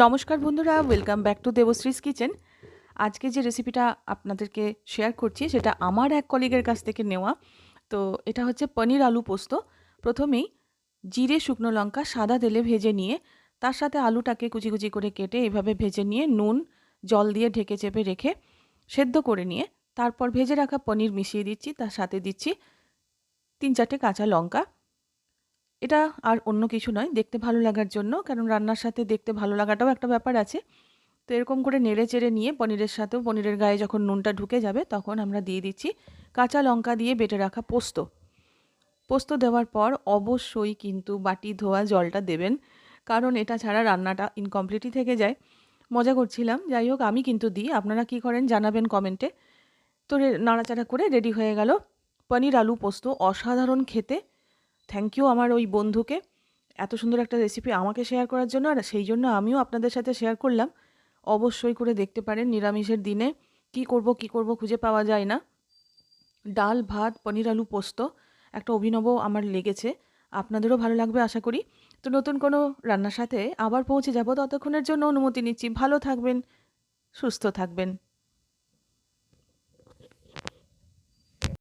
নমস্কার বন্ধুরা, welcome back to দেবশ্রীস kitchen. আজকে যে রেসিপিটা আপনাদেরকে শেয়ার করছি সেটা আমার এক কলিগের কাছ থেকে নেওয়া। তো এটা হচ্ছে পনির আলু পোস্ত। প্রথমেই জিরে, শুকনো লঙ্কা সাদা তেলে ভেজে নিয়ে তার সাথে আলুটাকে কুচি কুচি করে কেটে এভাবে ভেজে নিয়ে নুন জল দিয়ে ঢেকে চেপে রেখে সেদ্ধ করে নিয়ে তারপর ভেজে রাখা পনির মিশিয়ে দিচ্ছি, তার সাথে দিচ্ছি 3-4টে কাঁচা লঙ্কা। এটা আর অন্য কিছু নয়, দেখতে ভালো লাগার জন্য, কারণ রান্নার সাথে দেখতে ভালো লাগাটাও একটা ব্যাপার আছে। তো এরকম করে নেড়ে চেড়ে নিয়ে পনিরের সাথেও পনিরের গায়ে যখন নুনটা ঢুকে যাবে তখন আমরা দিয়ে দিচ্ছি কাঁচা লঙ্কা দিয়ে বেটে রাখা পোস্ত। পোস্ত দেওয়ার পর অবশ্যই কিন্তু বাটি ধোয়া জলটা দেবেন, কারণ এটা ছাড়া রান্নাটা ইনকমপ্লিটই থেকে যায়। মজা করছিলাম, যাই হোক আমি কিন্তু দিই। আপনারা কি করেন জানাবেন কমেন্টে। তো নাড়াচাড়া করে রেডি হয়ে গেল পনির আলু পোস্ত। অসাধারণ খেতে। থ্যাংক ইউ আমার ওই বন্ধুকে এত সুন্দর একটা রেসিপি আমাকে শেয়ার করার জন্য, আর সেই জন্য আমিও আপনাদের সাথে শেয়ার করলাম। অবশ্যই করে দেখতে পারেন। নিরামিষের দিনে কি করব খুঁজে পাওয়া যায় না। ডাল ভাত পনির আলু পোস্ত একটা অভিনব আমার লেগেছে। আপনাদেরও ভালো লাগবে আশা করি। তো নতুন কোনো রান্নার সাথে আবার পৌঁছে যাব, ততক্ষণের জন্য অনুমতি নিচ্ছি। ভালো থাকবেন, সুস্থ থাকবেন।